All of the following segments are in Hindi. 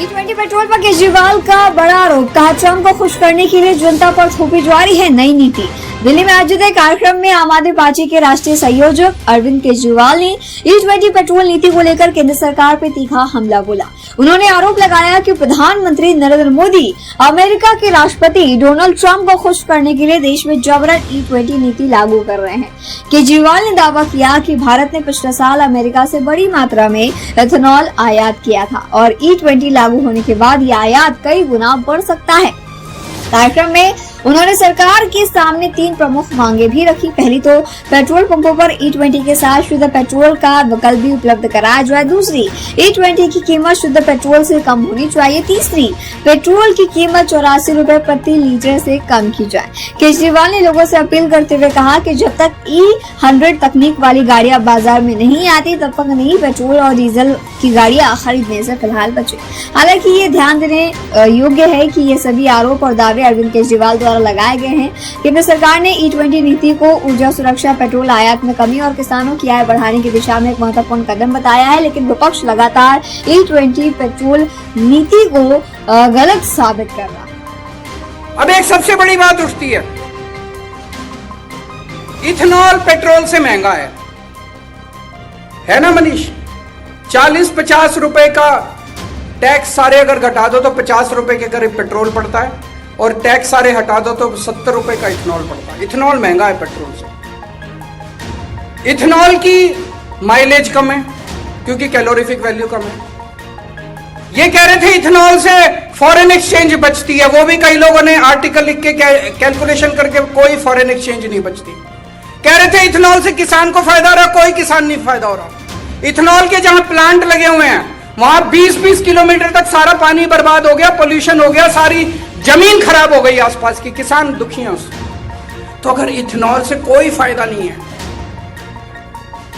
E20 पेट्रोल पर केजरीवाल का बड़ा आरोप, कहा ट्रंप को खुश करने के लिए जनता पर थोपी जा रही है नई नीति। दिल्ली में आयोजित एक कार्यक्रम में आम आदमी पार्टी के राष्ट्रीय संयोजक अरविंद केजरीवाल ने E20 पेट्रोल नीति को लेकर केंद्र सरकार पर तीखा हमला बोला। उन्होंने आरोप लगाया कि प्रधानमंत्री नरेंद्र मोदी अमेरिका के राष्ट्रपति डोनाल्ड ट्रंप को खुश करने के लिए देश में जबरन E20 नीति लागू कर रहे हैं। केजरीवाल ने दावा किया कि भारत ने पिछले साल अमेरिका से बड़ी मात्रा में एथेनॉल आयात किया था और E20 लागू होने के बाद ये आयात कई गुना बढ़ सकता है। कार्यक्रम में उन्होंने सरकार के सामने 3 प्रमुख मांगे भी रखी। पहली तो पेट्रोल पंपों पर E20 के साथ शुद्ध पेट्रोल का विकल्प भी उपलब्ध कराया जाए। दूसरी, E20 की कीमत शुद्ध पेट्रोल से कम होनी चाहिए। तीसरी, पेट्रोल की कीमत 84 रुपए प्रति लीटर से कम की जाए। केजरीवाल ने लोगों से अपील करते हुए कहा कि जब तक E100 तकनीक वाली गाड़ियां बाजार में नहीं आती तब तक नई पेट्रोल और डीजल की गाड़ियां खरीदने से फिलहाल बचे। हालांकि ये ध्यान देने योग्य है कि ये सभी आरोप और दावे अरविंद केजरीवाल द्वारा लगाए गए हैं। केंद्र सरकार ने E20 नीति को ऊर्जा सुरक्षा, पेट्रोल आयात में कमी और किसानों की आय बढ़ाने की दिशा में एक महत्वपूर्ण कदम बताया है, लेकिन विपक्ष लगातार E20 पेट्रोल नीति को गलत साबित कर रहा है। अब एक सबसे बड़ी बात उठती है, इथेनॉल पेट्रोल से महंगा है ना मनीष? 40-50 रुपए का टैक्स सारे अगर घटा दो तो 50 रुपए के करीब पेट्रोल पड़ता है और टैक्स सारे हटा दो तो 70 रुपए का इथेनॉल पड़ता है। इथेनॉल महंगा है पेट्रोल से। इथेनॉल की माइलेज कम है क्योंकि कैलोरीफिक वैल्यू कम है। ये कह रहे थे इथेनॉल से फॉरेन एक्सचेंज बचती है, वो भी कई लोगों ने आर्टिकल लिख के कैलकुलेशन करके कोई फॉरेन एक्सचेंज नहीं बचती। कह रहे थे इथेनॉल से किसान को फायदा हो रहा, कोई किसान नहीं फायदा हो रहा। इथेनॉल के जहां प्लांट लगे हुए हैं वहां 20-20 किलोमीटर तक सारा पानी बर्बाद हो गया, पोल्यूशन हो गया, सारी जमीन खराब हो गई आसपास की, किसान दुखी हैं उससे। तो अगर इथेनॉल से कोई फायदा नहीं है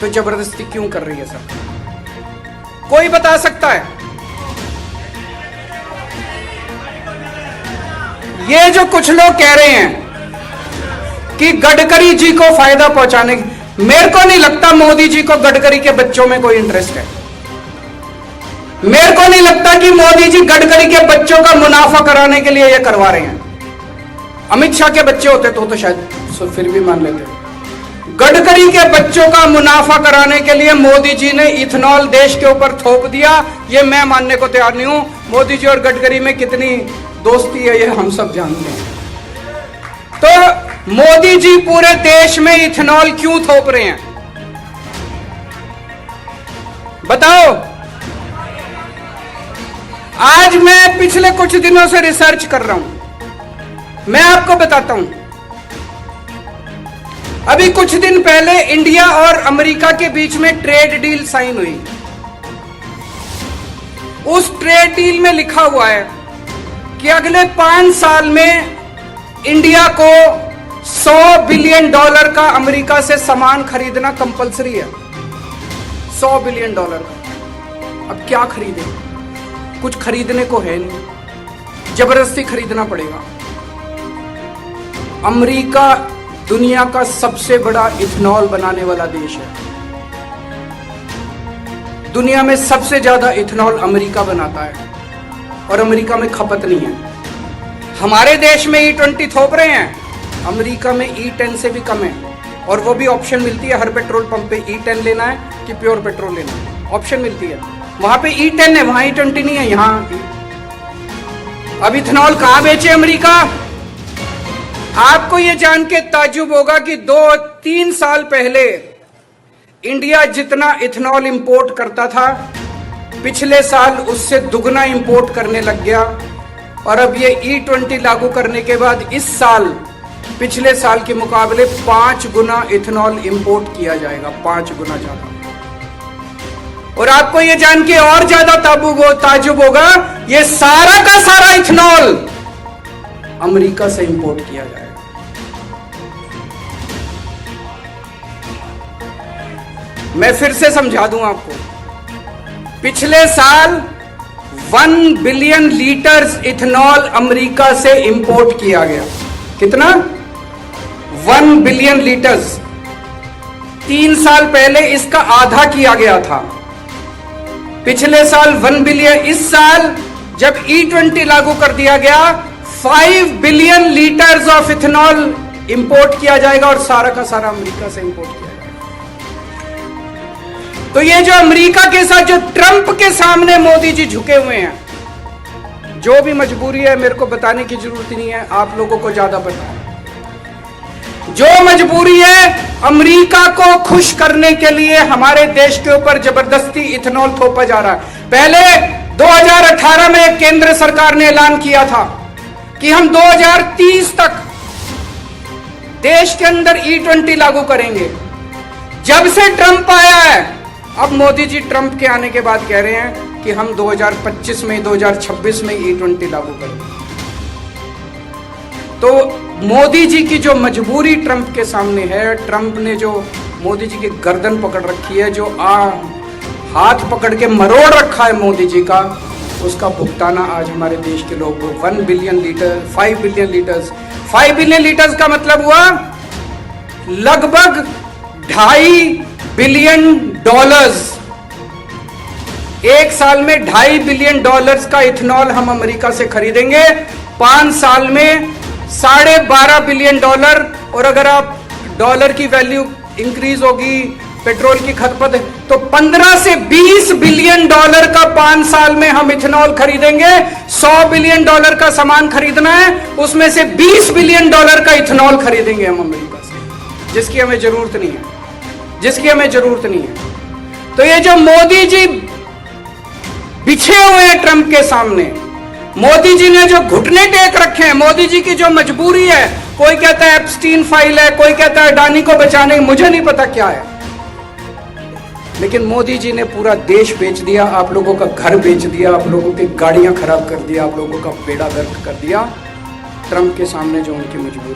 तो जबरदस्ती क्यों कर रही है सरकार? कोई बता सकता है? ये जो कुछ लोग कह रहे हैं कि गडकरी जी को फायदा पहुंचाने, मेरे को नहीं लगता मोदी जी को गडकरी के बच्चों में कोई इंटरेस्ट है। मेरे को नहीं लगता कि मोदी जी गडकरी के बच्चों का मुनाफा कराने के लिए ये करवा रहे हैं। अमित शाह के बच्चे होते तो शायद फिर भी मान लेते। गडकरी के बच्चों का मुनाफा कराने के लिए मोदी जी ने इथेनॉल देश के ऊपर थोप दिया, ये मैं मानने को तैयार नहीं हूं। मोदी जी और गडकरी में कितनी दोस्ती है ये हम सब जानते हैं। तो मोदी जी पूरे देश में इथेनॉल क्यों थोप रहे हैं बताओ? आज मैं पिछले कुछ दिनों से रिसर्च कर रहा हूं, मैं आपको बताता हूं। अभी कुछ दिन पहले इंडिया और अमेरिका के बीच में ट्रेड डील साइन हुई। उस ट्रेड डील में लिखा हुआ है कि अगले 5 साल में इंडिया को $100 बिलियन का अमेरिका से सामान खरीदना कंपलसरी है। $100 बिलियन का। अब क्या खरीदें? कुछ खरीदने को है नहीं, जबरदस्ती खरीदना पड़ेगा। अमेरिका दुनिया का सबसे बड़ा इथेनॉल बनाने वाला देश है। दुनिया में सबसे ज्यादा इथेनॉल अमेरिका बनाता है और अमेरिका में खपत नहीं है। हमारे देश में E20 थोप रहे हैं, अमेरिका में E10 से भी कम है और वो भी ऑप्शन मिलती है हर पेट्रोल पंप पे, E10 लेना है कि प्योर पेट्रोल लेना है, ऑप्शन मिलती है। वहां पे E10 है, वहां E20 नहीं है। यहां अब इथेनॉल कहां बेचे अमेरिका? आपको यह जान के ताज्जुब होगा कि 2-3 साल पहले इंडिया जितना इथेनॉल इंपोर्ट करता था, पिछले साल उससे दुगना इंपोर्ट करने लग गया। और अब ये E20 लागू करने के बाद इस साल पिछले साल के मुकाबले 5 गुना इथेनॉल इंपोर्ट किया जाएगा, 5 गुना ज्यादा। और आपको ये जान के और ज्यादा ताज्जुब होगा, ये सारा का सारा इथेनॉल अमेरिका से इंपोर्ट किया जाएगा। मैं फिर से समझा दूं आपको, पिछले साल 1 बिलियन लीटर्स इथेनॉल अमेरिका से इंपोर्ट किया गया। कितना? 1 बिलियन लीटर्स। 3 साल पहले इसका आधा किया गया था। पिछले साल 1 बिलियन, इस साल जब E20 लागू कर दिया गया 5 billion litres of ethanol import किया जाएगा और सारा का सारा अमेरिका से इंपोर्ट किया जाएगा। तो ये जो अमेरिका के साथ जो ट्रंप के सामने मोदी जी झुके हुए हैं, जो भी मजबूरी है मेरे को बताने की जरूरत नहीं है, आप लोगों को ज्यादा पता है। जो मजबूरी है अमेरिका को खुश करने के लिए हमारे देश के ऊपर जबरदस्ती इथेनॉल थोपा जा रहा है। पहले 2018 में केंद्र सरकार ने ऐलान किया था कि हम 2030 तक देश के अंदर E20 लागू करेंगे। जब से ट्रंप आया है, अब मोदी जी ट्रंप के आने के बाद कह रहे हैं कि हम 2025 में 2026 में E20 लागू करेंगे। तो मोदी जी की जो मजबूरी ट्रंप के सामने है, ट्रंप ने जो मोदी जी की गर्दन पकड़ रखी है, जो हाथ पकड़ के मरोड़ रखा है मोदी जी का, उसका भुगताना आज हमारे देश के लोग 1 billion litre 5 billion litres 5 billion litres का मतलब हुआ लगभग $2.5 बिलियन। एक साल में $2.5 बिलियन का इथेनॉल हम अमेरिका से खरीदेंगे। 5 साल में $12.5 बिलियन। और अगर आप डॉलर की वैल्यू इंक्रीज होगी, पेट्रोल की खपत, तो 15 से $20 बिलियन का 5 साल में हम इथेनॉल खरीदेंगे। $100 बिलियन का सामान खरीदना है, उसमें से $20 बिलियन का इथेनॉल खरीदेंगे हम अमेरिका से, जिसकी हमें जरूरत नहीं है, जिसकी हमें जरूरत नहीं है। तो ये जो मोदी जी बिछे हुए हैं ट्रंप के सामने, मोदी जी ने जो घुटने टेक रखे हैं, मोदी जी की जो मजबूरी है, कोई कहता है एप्स्टीन फाइल है, कोई कहता है अडानी को बचाने, मुझे नहीं पता क्या है, लेकिन मोदी जी ने पूरा देश बेच दिया, आप लोगों का घर बेच दिया, आप लोगों की गाड़ियां खराब कर दिया, आप लोगों का बेड़ा गर्क कर दिया। ट्रंप के सामने जो उनकी मजबूरी